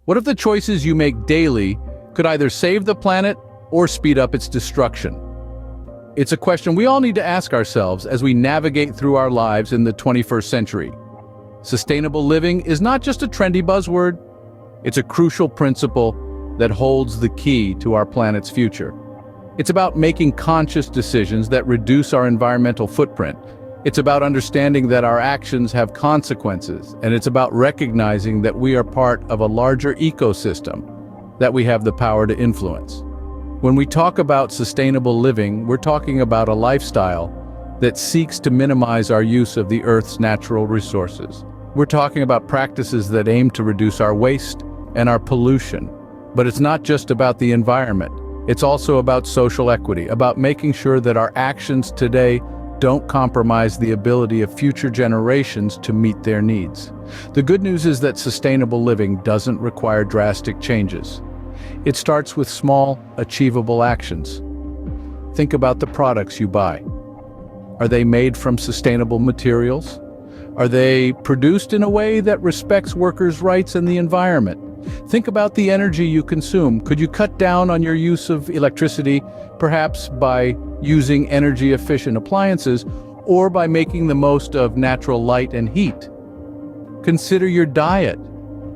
What if the choices you make daily could either save the planet or speed up its destruction? It's a question we all need to ask ourselves as we navigate through our lives in the 21st century. Sustainable living is not just a trendy buzzword, it's a crucial principle that holds the key to our planet's future. It's about making conscious decisions that reduce our environmental footprint. It's about understanding that our actions have consequences, and it's about recognizing that we are part of a larger ecosystem that we have the power to influence. When we talk about sustainable living, we're talking about a lifestyle that seeks to minimize our use of the Earth's natural resources. We're talking about practices that aim to reduce our waste and our pollution. But it's not just about the environment. It's also about social equity, about making sure that our actions today don't compromise the ability of future generations to meet their needs. The good news is that sustainable living doesn't require drastic changes. It starts with small, achievable actions. Think about the products you buy. Are they made from sustainable materials? Are they produced in a way that respects workers' rights and the environment? Think about the energy you consume. Could you cut down on your use of electricity, perhaps by using energy-efficient appliances or by making the most of natural light and heat? Consider your diet.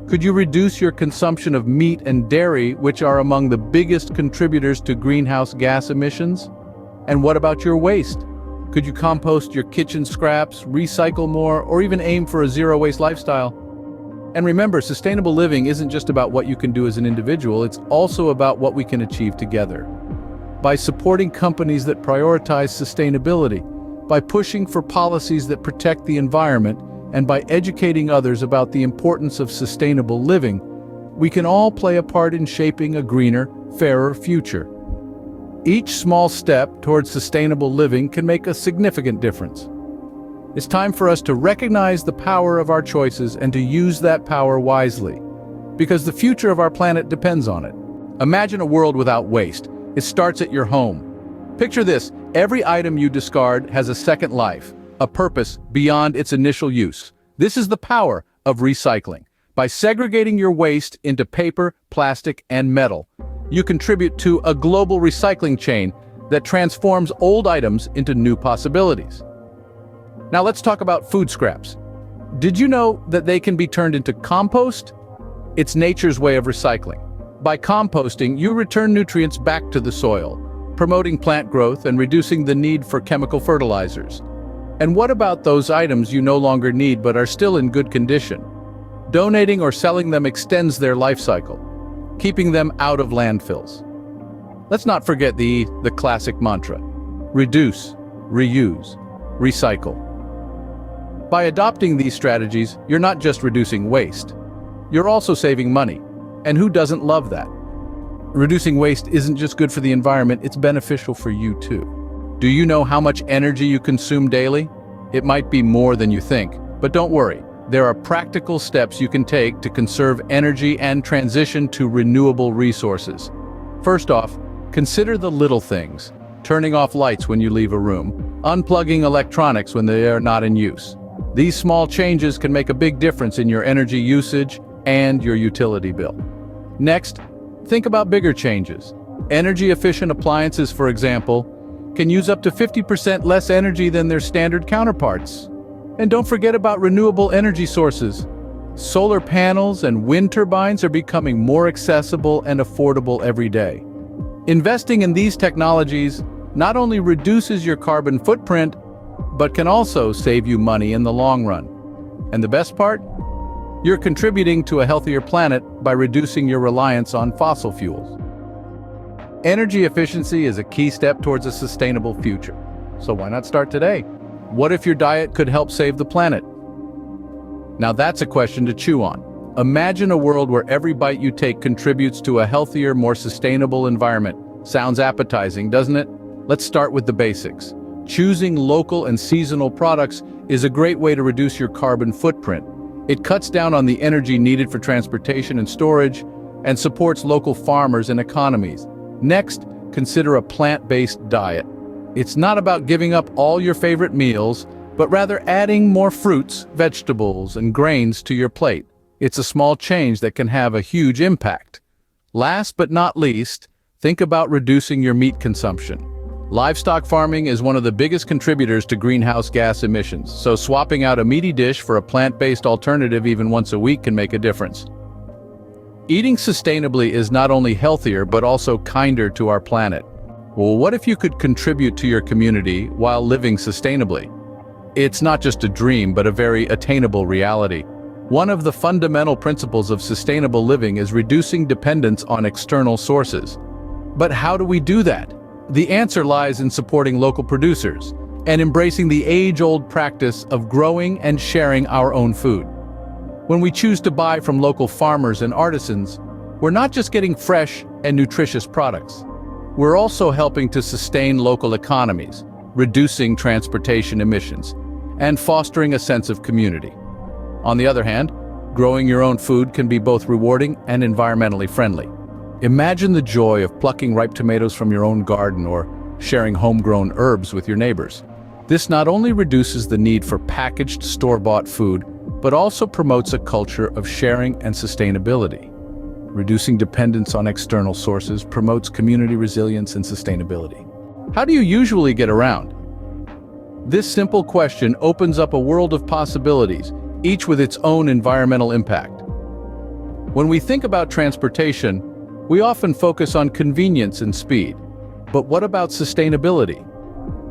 Could you reduce your consumption of meat and dairy, which are among the biggest contributors to greenhouse gas emissions? And what about your waste? Could you compost your kitchen scraps, recycle more, or even aim for a zero-waste lifestyle? And remember, sustainable living isn't just about what you can do as an individual, it's also about what we can achieve together. By supporting companies that prioritize sustainability, by pushing for policies that protect the environment, and by educating others about the importance of sustainable living, we can all play a part in shaping a greener, fairer future. Each small step towards sustainable living can make a significant difference. It's time for us to recognize the power of our choices and to use that power wisely, because the future of our planet depends on it. Imagine a world without waste. It starts at your home. Picture this: every item you discard has a second life, a purpose beyond its initial use. This is the power of recycling. By segregating your waste into paper, plastic, and metal, you contribute to a global recycling chain that transforms old items into new possibilities. Now let's talk about food scraps. Did you know that they can be turned into compost? It's nature's way of recycling. By composting, you return nutrients back to the soil, promoting plant growth and reducing the need for chemical fertilizers. And what about those items you no longer need but are still in good condition? Donating or selling them extends their life cycle, keeping them out of landfills. Let's not forget the classic mantra: reduce, reuse, recycle. By adopting these strategies, you're not just reducing waste, you're also saving money. And who doesn't love that? Reducing waste isn't just good for the environment, it's beneficial for you too. Do you know how much energy you consume daily? It might be more than you think, but don't worry. There are practical steps you can take to conserve energy and transition to renewable resources. First off, consider the little things: turning off lights when you leave a room, unplugging electronics when they are not in use. These small changes can make a big difference in your energy usage and your utility bill. Next, think about bigger changes. Energy-efficient appliances, for example, can use up to 50% less energy than their standard counterparts. And don't forget about renewable energy sources. Solar panels and wind turbines are becoming more accessible and affordable every day. Investing in these technologies not only reduces your carbon footprint, but can also save you money in the long run. And the best part? You're contributing to a healthier planet by reducing your reliance on fossil fuels. Energy efficiency is a key step towards a sustainable future. So why not start today? What if your diet could help save the planet? Now that's a question to chew on. Imagine a world where every bite you take contributes to a healthier, more sustainable environment. Sounds appetizing, doesn't it? Let's start with the basics. Choosing local and seasonal products is a great way to reduce your carbon footprint. It cuts down on the energy needed for transportation and storage, and supports local farmers and economies. Next, consider a plant-based diet. It's not about giving up all your favorite meals, but rather adding more fruits, vegetables, and grains to your plate. It's a small change that can have a huge impact. Last but not least, think about reducing your meat consumption. Livestock farming is one of the biggest contributors to greenhouse gas emissions, so swapping out a meaty dish for a plant-based alternative even once a week can make a difference. Eating sustainably is not only healthier but also kinder to our planet. Well, what if you could contribute to your community while living sustainably? It's not just a dream, but a very attainable reality. One of the fundamental principles of sustainable living is reducing dependence on external sources. But how do we do that? The answer lies in supporting local producers and embracing the age-old practice of growing and sharing our own food. When we choose to buy from local farmers and artisans, we're not just getting fresh and nutritious products. We're also helping to sustain local economies, reducing transportation emissions, and fostering a sense of community. On the other hand, growing your own food can be both rewarding and environmentally friendly. Imagine the joy of plucking ripe tomatoes from your own garden or sharing homegrown herbs with your neighbors. This not only reduces the need for packaged, store-bought food, but also promotes a culture of sharing and sustainability. Reducing dependence on external sources promotes community resilience and sustainability. How do you usually get around? This simple question opens up a world of possibilities, each with its own environmental impact. When we think about transportation, we often focus on convenience and speed. But what about sustainability?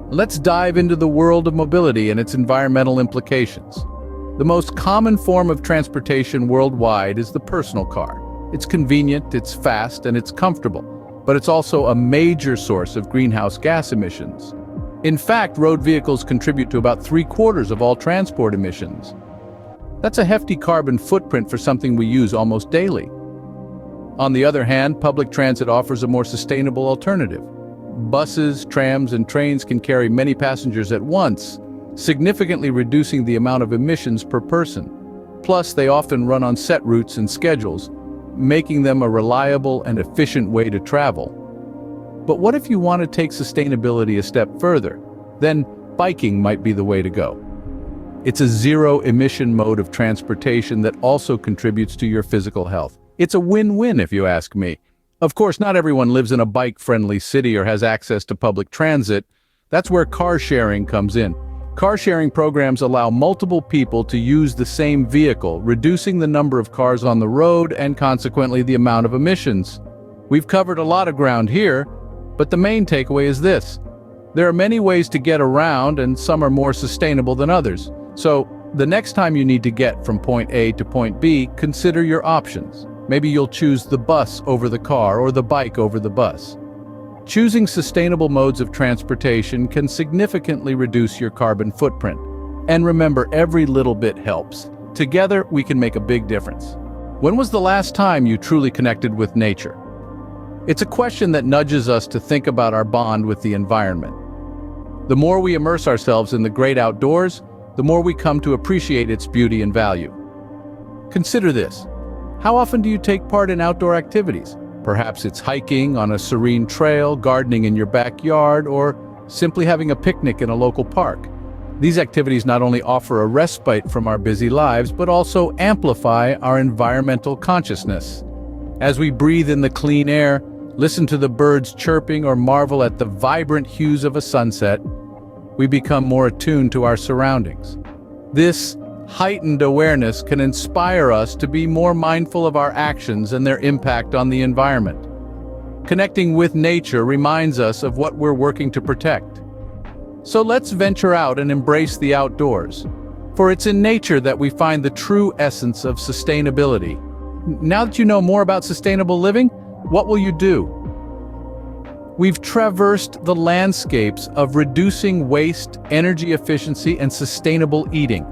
Let's dive into the world of mobility and its environmental implications. The most common form of transportation worldwide is the personal car. It's convenient, it's fast, and it's comfortable, but it's also a major source of greenhouse gas emissions. In fact, road vehicles contribute to about 3/4 of all transport emissions. That's a hefty carbon footprint for something we use almost daily. On the other hand, public transit offers a more sustainable alternative. Buses, trams, and trains can carry many passengers at once, significantly reducing the amount of emissions per person. Plus, they often run on set routes and schedules, making them a reliable and efficient way to travel. But what if you want to take sustainability a step further? Then biking might be the way to go. It's a zero-emission mode of transportation that also contributes to your physical health. It's a win-win if you ask me. Of course, not everyone lives in a bike-friendly city or has access to public transit. That's where car sharing comes in. Car sharing programs allow multiple people to use the same vehicle, reducing the number of cars on the road and consequently the amount of emissions. We've covered a lot of ground here, but the main takeaway is this. There are many ways to get around, and some are more sustainable than others. So, the next time you need to get from point A to point B, consider your options. Maybe you'll choose the bus over the car or the bike over the bus. Choosing sustainable modes of transportation can significantly reduce your carbon footprint. And remember, every little bit helps. Together, we can make a big difference. When was the last time you truly connected with nature? It's a question that nudges us to think about our bond with the environment. The more we immerse ourselves in the great outdoors, the more we come to appreciate its beauty and value. Consider this. How often do you take part in outdoor activities? Perhaps it's hiking on a serene trail, gardening in your backyard, or simply having a picnic in a local park. These activities not only offer a respite from our busy lives, but also amplify our environmental consciousness. As we breathe in the clean air, listen to the birds chirping, or marvel at the vibrant hues of a sunset, we become more attuned to our surroundings. This heightened awareness can inspire us to be more mindful of our actions and their impact on the environment. Connecting with nature reminds us of what we're working to protect. So let's venture out and embrace the outdoors, for it's in nature that we find the true essence of sustainability. Now that you know more about sustainable living, what will you do? We've traversed the landscapes of reducing waste, energy efficiency, and sustainable eating.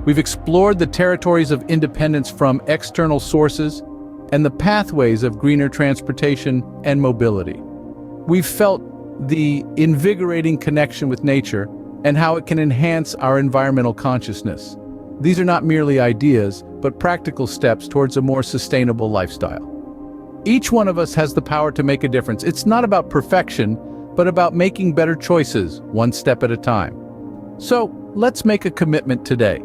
We've explored the territories of independence from external sources and the pathways of greener transportation and mobility. We've felt the invigorating connection with nature and how it can enhance our environmental consciousness. These are not merely ideas, but practical steps towards a more sustainable lifestyle. Each one of us has the power to make a difference. It's not about perfection, but about making better choices, one step at a time. So, let's make a commitment today.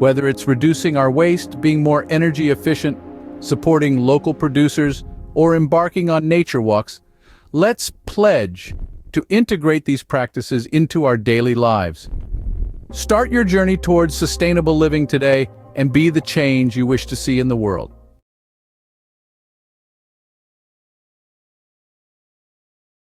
Whether it's reducing our waste, being more energy efficient, supporting local producers, or embarking on nature walks, let's pledge to integrate these practices into our daily lives. Start your journey towards sustainable living today and be the change you wish to see in the world.